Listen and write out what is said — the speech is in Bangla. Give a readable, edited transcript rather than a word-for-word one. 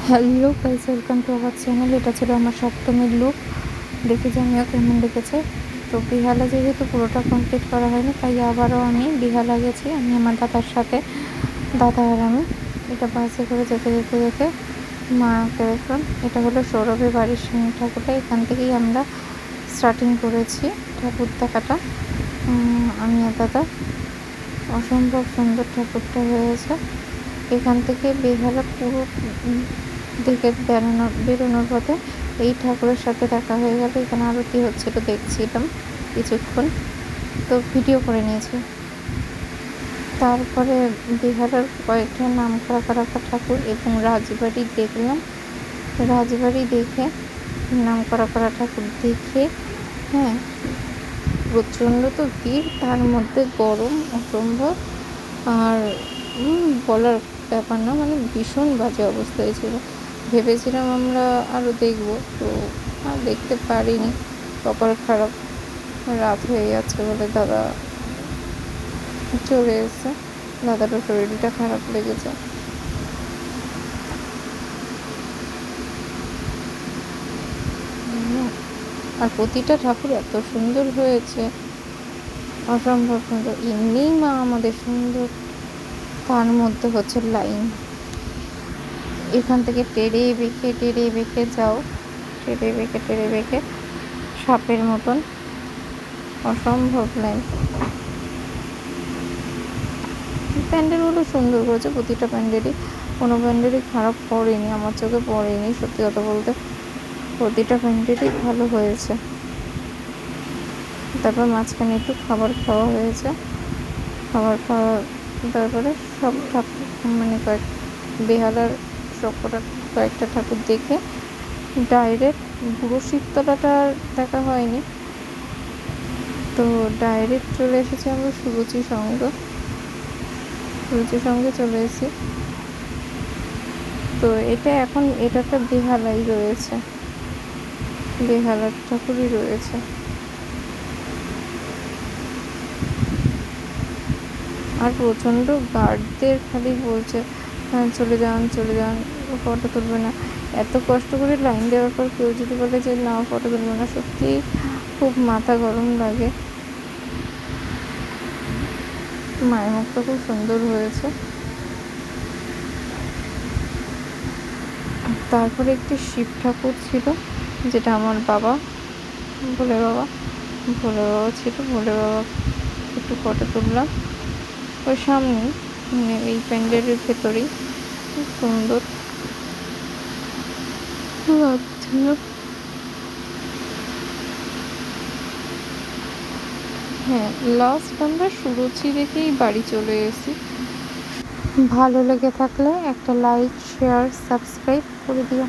Hello guys, welcome to our channel. এটা ছিল আমার সপ্তমীর লুক। দেখে জানিও কেমন লেগেছে। তো বিহালা যেহেতু পুরোটা কমপ্লিট করা হয়নি, তাই আবারও আমি বিহালা গেছি। আমি আমার দাদার সাথে, দাদা আর আমি। এটা বাসে করে যেতে যেতে যেতে মাকে দেখলাম। এটা হলো সৌরভের বাড়ির সামনে ঠাকুরটা। এখান থেকেই আমরা স্টার্টিং করেছি ঠাকুর দেখাটা। আমি আর দাদা। অসম্ভব সুন্দর ঠাকুরটা হয়েছে। এখান থেকে বেহালা পুরো দেখে বেরোনোর পথে এই ঠাকুরের সাথে দেখা হয়ে গেল। এখানে আরতি হচ্ছিল, দেখছিলাম কিছুক্ষণ, তো ভিডিও করে নিয়েছি। তারপরে বেহালার কয়েকটা নাম করা রাখা ঠাকুর এবং রাজবাড়ি দেখলাম। রাজবাড়ি দেখে নাম করা ঠাকুর দেখে, হ্যাঁ, প্রচণ্ড তো ভিড়, তার মধ্যে গরম অসম্ভব। আর বলার ব্যাপার না, মানে ভীষণ বাজে অবস্থায় ছিল। ভেবেছিলাম আমরা আরও দেখব, তো আর দেখতে পারিনি। কপাল খারাপ, রাত হয়ে যাচ্ছে বলে দাদা চলে এসেছে। দাদারও শরীরটা খারাপ লেগেছে। আর প্রতিটা ঠাকুর এত সুন্দর হয়েছে, অসম্ভব সুন্দর। এমনিই মা আমাদের সুন্দর, তার মধ্যে হচ্ছে লাইন। এখান থেকে টেরে বেঁকে যাও, টেরে বেঁকে সাপের মতন, অসম্ভব লাইন। প্যান্ডেলগুলো সুন্দর করেছে, প্রতিটা প্যান্ডেলই, কোনো প্যান্ডেলই খারাপ পড়েনি, আমার চোখে পড়েনি। সত্যি কথা বলতে প্রতিটা প্যান্ডেলই ভালো হয়েছে। তারপর মাঝখানে একটু খাবার খাওয়া হয়েছে। খাবার খাওয়া তারপরে সব ঠাকুর, মানে বেহালার কয়েকটা ঠাকুর দেখে ডাইরেক্ট পুরো শিবতলাটা দেখা হয়নি, তো ডাইরেক্ট চলে এসেছি আমরা সুরুচি সঙ্গে চলে এসেছি। তো এটা একটা বেহালাই রয়েছে, বেহালার ঠাকুরই রয়েছে। আর প্রচণ্ড গার্ডদের খালি বলছে চলে যান ফটো তুলবে না। এত কষ্ট করে লাইন দেওয়ার পর কেউ যদি বলে যে না ফটো তুলবে না, সত্যিই খুব মাথা গরম লাগে। মায়ের মুখটা খুব সুন্দর হয়েছে। তারপরে একটি শিব ঠাকুর ছিল, যেটা আমার ভোলে বাবা ছিল। ভোলে বাবা একটু ফটো তুললাম ওই সামনেই, মানে এই প্যান্ডেলের ভেতরেই। খুব সুন্দর লাগছিল। হ্যাঁ, লাস্ট আমরা সুরুচি দেখেই বাড়ি চলে এসেছি। ভালো লেগে থাকলে একটা লাইক, শেয়ার, সাবস্ক্রাইব করে দিও।